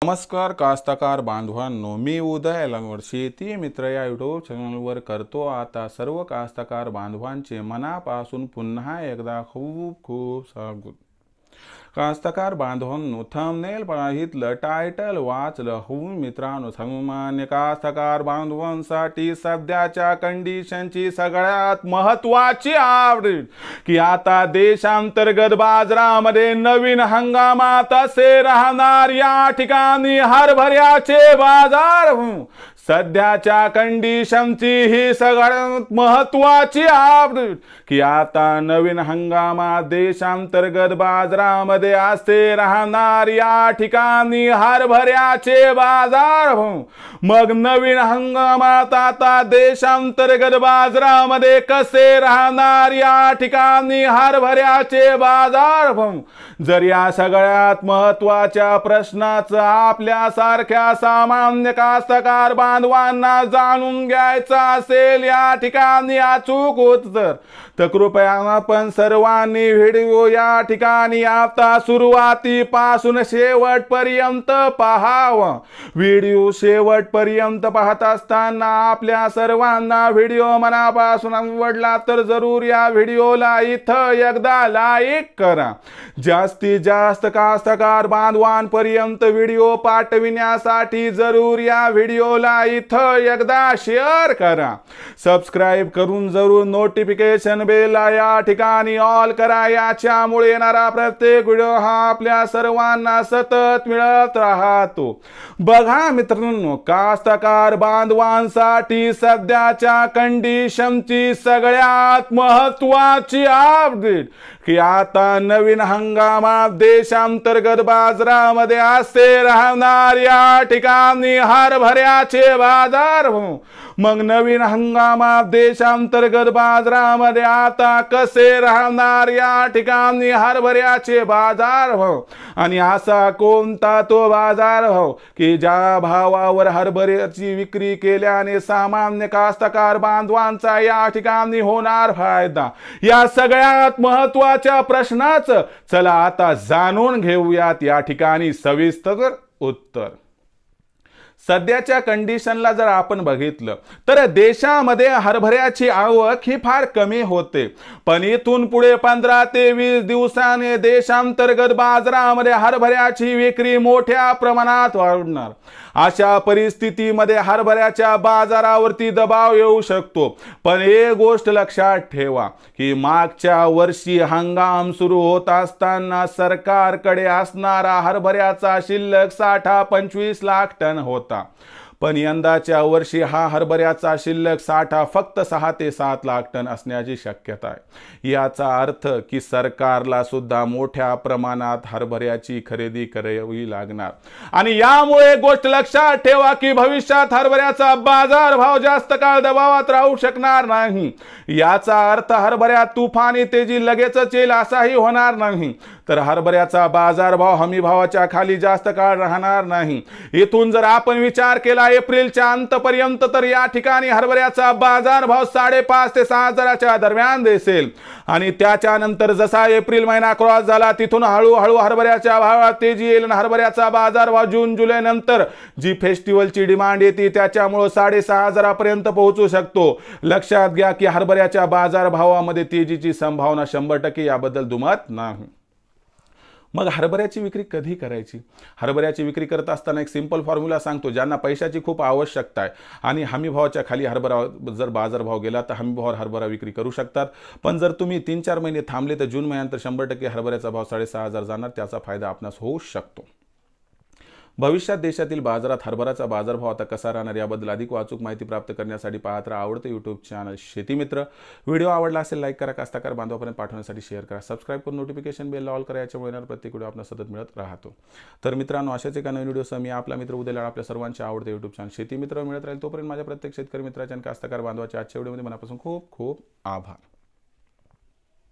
नमस्कार कास्तकार बांधवांनो, मी उदय लंगोट शेती मित्र या यूट्यूब चॅनलवर करतो आता सर्व कास्तकार बांधवांचे मनापासून पुन्हा एकदा खूप खूप स्वागत। कास्तकार बांधवांनो, थंबनेल पाहितलं, टायटल वाचलं हो मित्रांनो, सामान्य कास्तकार बांधवांसाठी सध्याच्या कंडिशनची सगळ्यात महत्त्वाची अपडेट की आता देशांतर्गत बाजारामध्ये नवीन हंगामात असे राहणार या ठिकाणी हरभऱ्याचे बाजार। सध्याच्या कंडिशनची ही सगळ्यात महत्त्वाची अपडेट की आता नवीन हंगामात देशांतर्गत बाजारामध्ये असे राहणार या ठिकाणी हरभऱ्याचे बाजार। मग नवीन हंगामात आता देशांतर्गत बाजारामध्ये कसे राहणार या ठिकाणी हरभऱ्याचे बाजार। जर या सगळ्यात महत्त्वाच्या प्रश्नाचं आपल्यासारख्या सामान्य कास्तकार बांधवांना जाणून घ्यायचं असेल या ठिकाणी अचूक उत्तर, तर कृपया आपण सर्वांनी व्हिडिओ या ठिकाणी आता सुरुवातीपासून शेवटपर्यंत पाहावं। व्हिडिओ शेवटपर्यंत पाहत असताना आपल्या सर्वांना व्हिडिओ मनापासून आवडला तर जरूर या व्हिडिओला इथं एकदा लाईक करा। जास्तीत जास्त कास्तकार बांधवांपर्यंत व्हिडिओ पाठविण्यासाठी जरूर या व्हिडिओला इथं एकदा शेअर करा। सबस्क्राइब करून जरूर नोटिफिकेशन बेल या ठिकाणी ऑल करा, याच्यामुळे येणारा प्रत्येक व्हिडिओ हा आपल्या सर्वांना सतत मिळत राहतो। बघा मित्रांनो, कास्तकार बांधवांसाठी सध्याच्या कंडिशनची सगळ्यात महत्त्वाची अपडेट की आता नवीन हंगामात देशांतर्गत बाजारामध्ये असे राहणार या ठिकाणी हरभऱ्याचे बाजार। मग नवीन हंगामात देशांतर्गत बाजारामध्ये आता कसे राहणार या ठिकाणी हरभऱ्याचे बाजार आणि असा कोणता तो बाजार की ज्या भावावर हरभऱ्याची विक्री केल्याने सामान्य कास्तकार बांधवांचा या ठिकाणी होणार फायदा। या सगळ्यात महत्त्वाच्या प्रश्नाचं चला आता जाणून घेऊयात या ठिकाणी सविस्तर उत्तर। सध्याच्या कंडिशनला जर आपण बघितलं तर देशामध्ये हरभऱ्याची आवक ही फार कमी होते, पण इथून पुढे 15 ते 20 दिवसांनी देशांतर्गत बाजारामध्ये हरभऱ्याची विक्री मोठ्या प्रमाणात वाढणार। अशा परिस्थितीमध्ये हरभऱ्याच्या बाजारावरती दबाव येऊ शकतो, पण एक गोष्ट लक्षात ठेवा की मागच्या वर्षी हंगाम सुरू होत असताना सरकारकडे असणारा हरभऱ्याचा शिल्लक साठा 25 लाख टन होता, पण यंदाच्या वर्षी हा हरभऱ्याचा शिल्लक साठा फक्त 6 ते 7 लाख टन असण्याची शक्यता आहे। याचा अर्थ की सरकारला सुद्धा मोठ्या प्रमाणात हरभऱ्याची खरेदी करावी लागणार आणि यामुळे गोष्ट लक्षात ठेवा की भविष्यात हरभऱ्याचा बाजार भाव जास्त काळ दबावात राहू शकणार नाही। याचा अर्थ हरभऱ्यात तुफानी तेजी लगेचच येईल असाही होणार नाही, तर हरभऱ्याचा बाजारभाव हमी भावाच्या खाली जास्त काळ राहणार नाही। इथून जर आपण विचार केला एप्रिलच्या अंतपर्यंत तर या ठिकाणी हरभऱ्याचा बाजारभाव 5.5 ते 6 हजाराच्या दरम्यान दिसेल आणि त्याच्यानंतर जसा एप्रिल महिना क्रॉस झाला तिथून हळूहळू हरभऱ्याच्या भावात तेजी येईल आणि हरभऱ्याचा बाजारभाव जून जुलै नंतर जी फेस्टिवलची डिमांड येते त्याच्यामुळे 6.5 हजारापर्यंत पोहोचू शकतो। लक्षात घ्या की हरभऱ्याच्या बाजारभावामध्ये तेजीची संभावना 100% याबद्दल दुमत नाही। मग हरभऱ्याची विक्री कधी करायची? हरभऱ्याची विक्री करत असताना एक सिंपल फॉर्म्युला सांगतो, ज्यांना पैशाची खूप आवश्यकता आहे आणि हमी भावाच्या खाली हरभरा जर बाजारभाव गेला तर हमी भावावर हरभरा विक्री करू शकतात, पण जर तुम्ही 3-4 महिने थांबले तर जून महिन्यानंतर 100% हरभऱ्याचा भाव 6.5 हजार जाणार, त्याचा फायदा आपणास होऊ शकतो। भविष्यात देशातील बाजारात हरभराचा बाजारभाव आता कसा राहणार याबद्दल अधिक अचूक माहिती प्राप्त करण्यासाठी पाहत राहा आवडते यूट्यूब चॅनल शेती मित्र। व्हिडिओ आवडला असेल लाईक करा, कास्तकार बांधवांपर्यंत पाठवण्यासाठी शेअर करा, सबस्क्राइब करून नोटिफिकेशन बेल ऑल करा, याच्यामुळे येणारा प्रत्येक व्हिडिओ आपल्याला सतत मिळत राहतो। तर मित्रांनो, अशाच एका नवीन व्हिडिओसह मी आपला मित्र उदय आपल्या सर्वांचे आवडते यूट्यूब चॅनल शेती मित्र मिळत राहील। तोपर्यंत माझ्या प्रत्येक शेतकरी मित्राच्या आणि कास्तकार बांधवाच्या आजच्या व्हिडिओमध्ये मनापासून खूप खूप आभार।